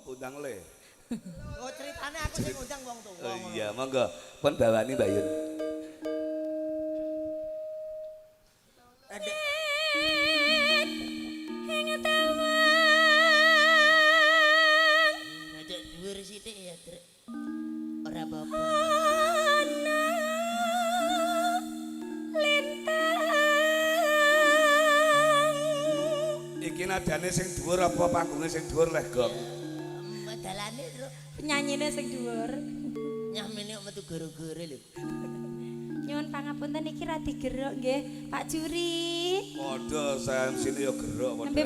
undang le. Oh ceritane aku sing ngundang wong tuwa. Oh iya, monggo. Pun bawani Mbak Yun. Ngajak dhuwur sithik ya, Trek. Ora apa-apa. Iki nadane sing dhuwur apa panggunge sing dhuwur leh, Gong? Dalane, Truk. Penyanyine sing dhuwur. Nyamene kok metu goro-goro lho. Nyuwun pangapunten iki ra digerok nggih, Pak Juri. Padha saya sini ya gerok padha. Nembe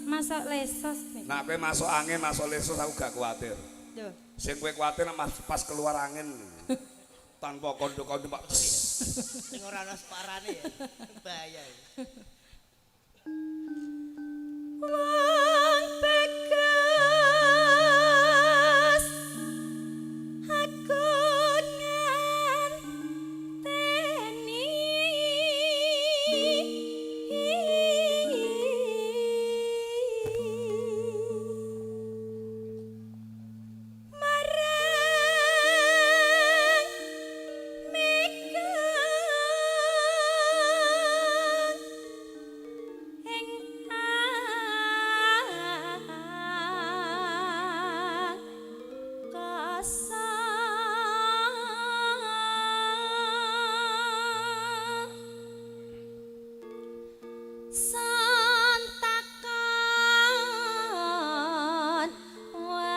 masuk lesos nih. Nak kowe masuk angin, masuk lesus aku gak kuwatir. Lho. Sing kowe kuwatir pas keluar angin tanpa kondo-kondo Pak. Sing ora ana separane ya. Bahaya. Wong bekas aku ngenteni marang mega santakan wartane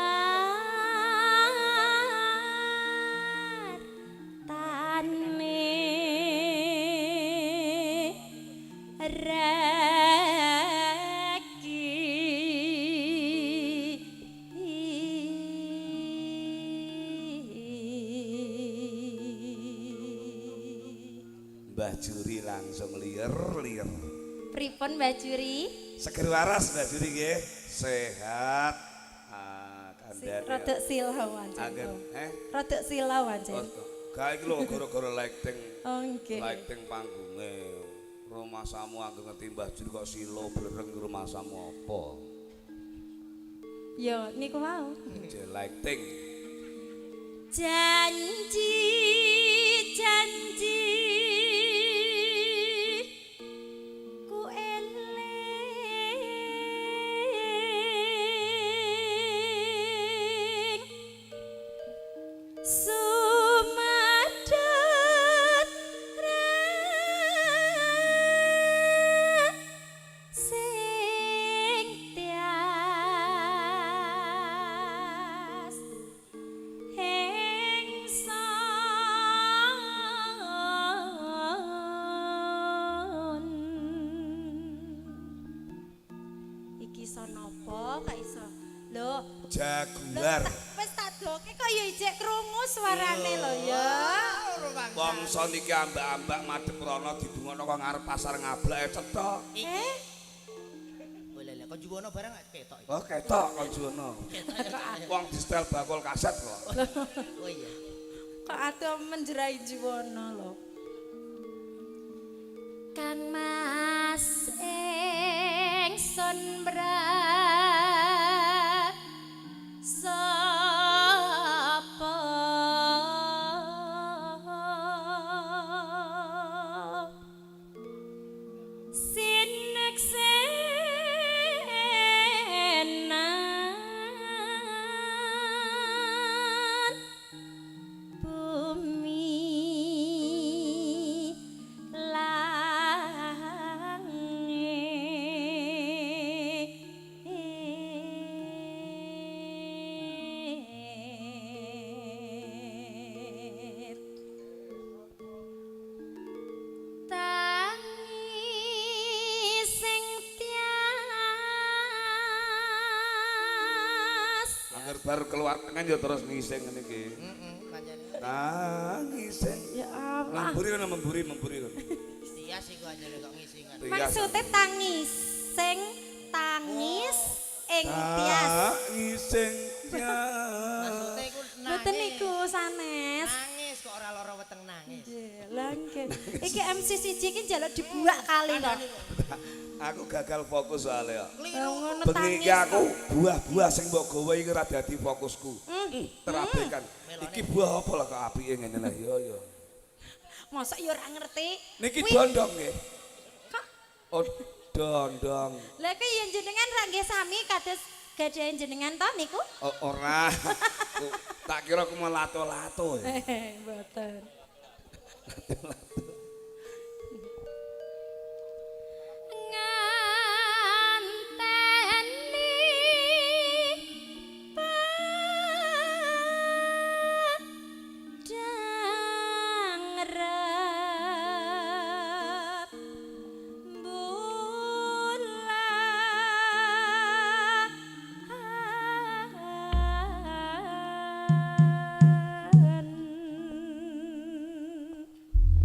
Mbah Juri langsung lier-lier. Pripun Mbak Juri? Seger waras Mbah Juri nggih. Sehat. Kandhane. Rodok silau aja. Anggen, Rodok silau aja. Gawe iki lho gara-gara lighting. Oh nggih. Lighting panggunge. Rumah samu anggen ngerti Mbah Juri kok silo blereng rumah samu apa? Yo niku mau. Lighting. Janji ku eling sumadhat sing tias iki son apa kok iso lho Jaguar. wis tak doke kok ya ijek krungu suarane lho ya Bangsa niki ambak-ambak madhep rono didungono kok ngarep pasar ngablake cetha. Oh lele, kon juwono barang gak ketok. Oh ketok kon juwono. Wong di setel bakul kaset kok. Oh iya. kok atuh menjerai jiwono lho Kang Mas ingsun sapa sineksenan bumi langit tangi sing tias Angger baru keluar tengen ya terus ngising ngene iki. Pancene. Ngising. ya Allah Memburi kan memburi kan. Tias iku anjene kok ngisingan. maksudnya tangis ing tias Ngising Maksudnya tias. iku mboten niku sanes Nangis kok ora lara weteng nangis. langit Iki MC siji iki njaluk dibuak kali kok. Aku gagal fokus soalnya. Ngono Bengi iki tangis. aku buah-buah sing mbok gawe iki ora dadi fokusku. Terabaikan. Iki buah apa lah kok apike ngene lah yo. Mosok ya ora ngerti. Niki Wih, dondong nggih. Kok Oh, dondong. lha iki yen jenengan ra nggih sami kados gadahen jenengan to niku? Oh, ora. Tak kira aku mau lato-lato ya. Mboten.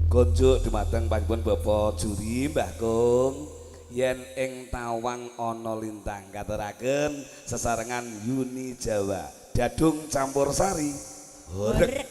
Konjuk dumateng panjenengan Bapak juri Mbah Kung yen ing Tawang ana lintang katuraken sesarengan Yuni Jawa dadung campur sari horeg.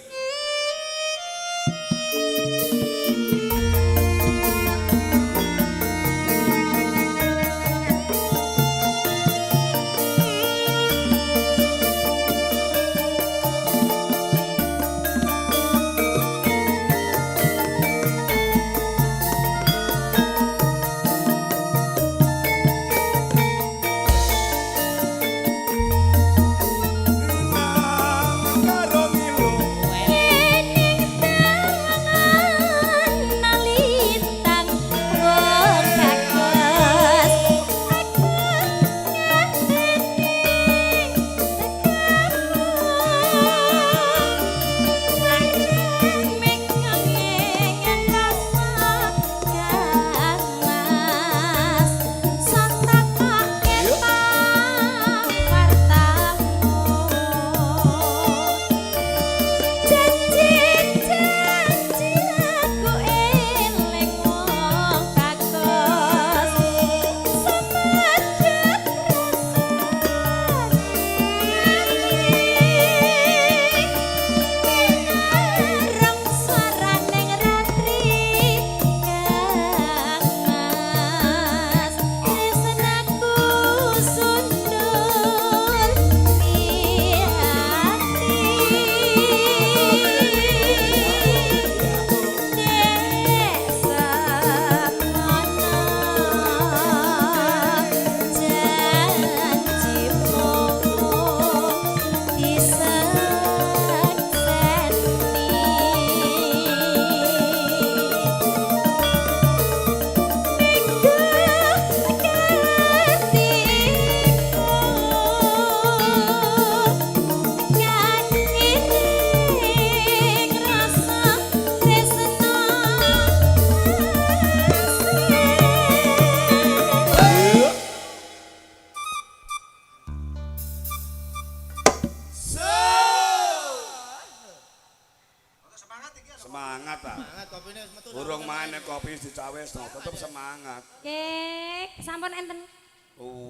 Semangat ah. Semangat kopine wis metu. Urung main kopi dicawesno, tetep semangat. Nggih, sampun enten.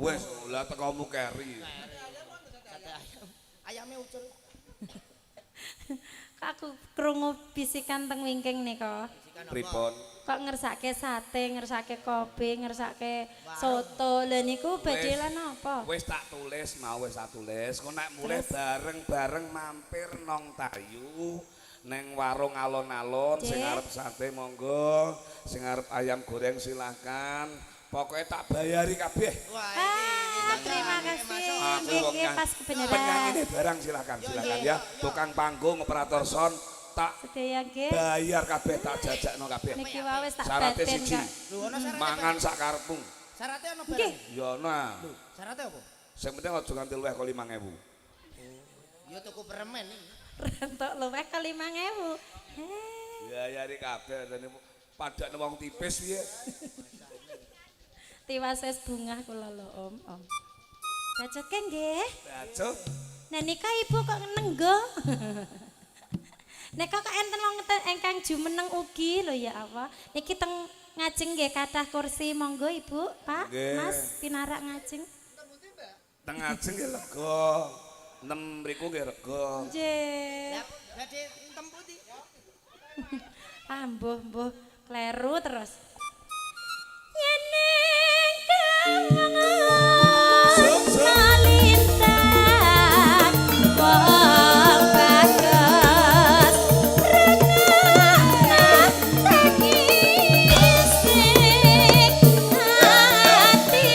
Wes, lah tekomu keri. Sate ayam. Ayame ucul. Kok aku krungu bisikan teng wingking nika. Bisikan apa? Pripun? Kok ngersake sate, ngersake kopi, ngersake soto. Lha niku badhe lan apa? Wis tak tulis, mau wis tak tulis. Kok nek mulai bareng-bareng mampir nong Tayu neng warung alon-alon sing arep sate monggo, sing arep ayam goreng silakan. Pokoknya tak bayari kabeh. Wah, Terima kasih. Aku Nggih, wong nggih, pas kebenaran. penyanyine barang silakan ya. Tukang panggung, operator sound tak Sedaya nggih. bayar kabeh, tak jajakno kabeh. Niki wae wis tak Syaratnya baten, siji. Kak. Lho ono syaratnya. Mangan sak karepmu. Syaratnya ono Nggih. barang. Ya nah. Syaratnya apa? Sing penting aja nganti luwih kok 5.000. Ya tuku permen iki. Rentok luwih ke 5.000. Bayari kabeh dene padakne wong tipis piye. Tiwas wis bungah kula lho, Om. Om. Bacoke nggih. Bacut. Nah nika Ibu kok nenggo. Nek kok enten wong ingkang jumeneng ugi lho ya Allah. Niki teng ngajeng nggih kathah kursi monggo Ibu, Pak, Nggih. Mas pinarak ngajeng. Teng ajeng nggih lega. Nem mriku nggih rega. Nggih. Lah badhe temputi. Ah mbuh Kleru terus. Yeneng kawangan kalintang wong bagus renang tangising hati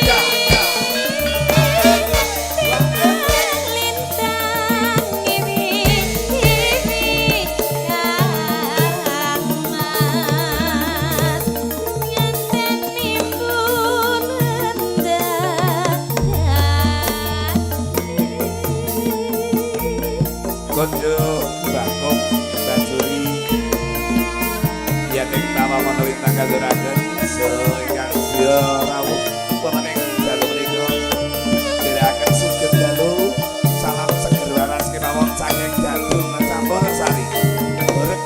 kalintang ngiwi-ngiwi kang mas ngenten nimbun Konjo Bangkok dan Suri yang tawa menawi tanggal duraken ingkang sedya rawuh pemenang dalu menika dherekaken sugeng dalu salam seger waras kemawon saking Jadung Campur Sari Borek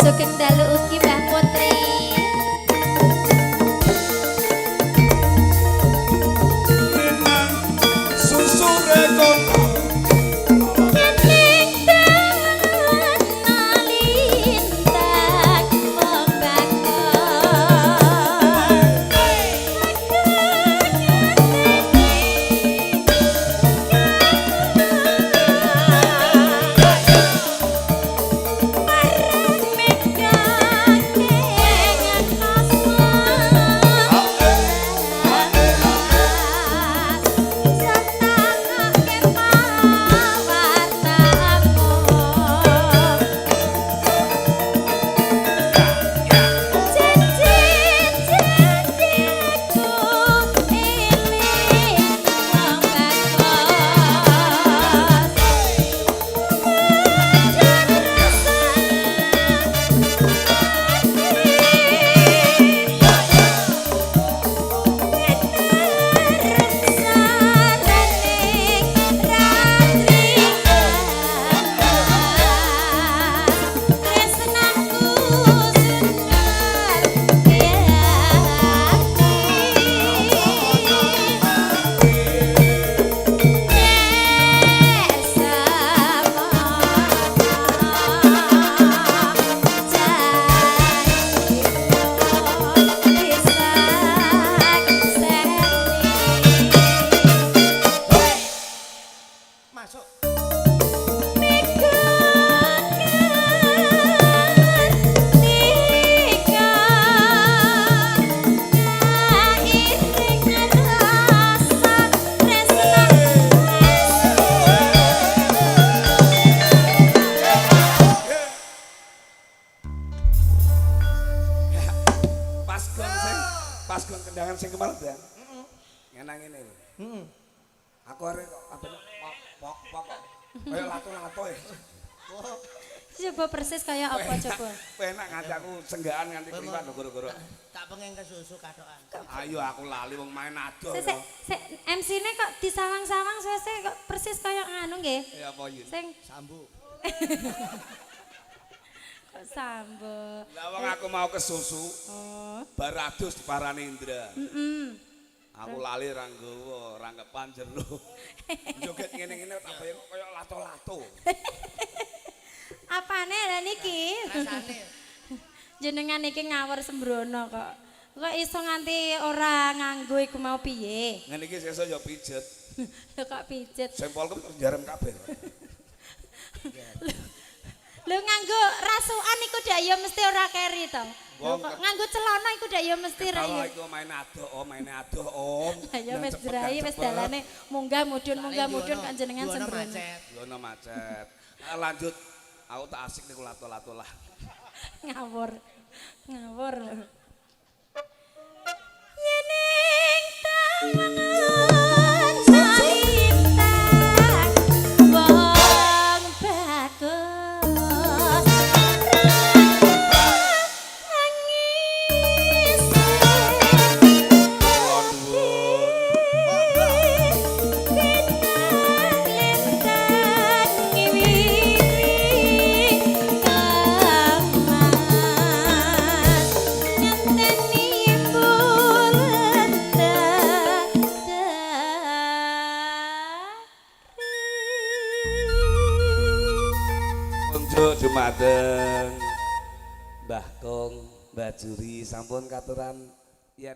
Sugeng dalu ugi Mbah Putri. susu rekon Yeneng tangan nalintang wong Masuk. pas gon kendangan sing kemarin ya ngenang ini lho. Aku arek kok apa pok kaya lato-lato ya. Coba persis kayak apa coba? Penak nganti aku senggaan nganti priwan lho goro-goro. Tak pengen kesusu katokan. Ayo aku lali wong main ado. Sik MC-ne kok disawang-sawang sese kok persis kayak nganu nggih. Ya apa yen? Sing Sambu. kok sambo. Lah wong aku mau kesusu. Oh. Barados diparani Indra. Heeh. Aku lali ra nggawa rangkepan jero. Joget ngene-ngene tak bayang kaya lato-lato. Apane lha niki? Rasane. Jenengan iki ngawur sembrono kok. Kok iso nganti ora nganggo iku mau piye? Ngene iki sesuk ya pijet. Lho kok pijet. Sempolku terus jarem kabeh. Lho nganggo rasukan iku dak ya mesti ora keri to. Lho kok nganggo celana iku dak ya mesti ra Kalau ya. iku main adoh Om. Lah ya wis drai wis dalane munggah mudhun kan jenengan sembrono. Yono macet. Lanjut. Aku tak asik niku lato-lato lah. Ngawur. Ngawur. Yeneng tawangan salintang wong bagus nangis dumateng Mbah Kong, Mbah Juri sampun katuran yen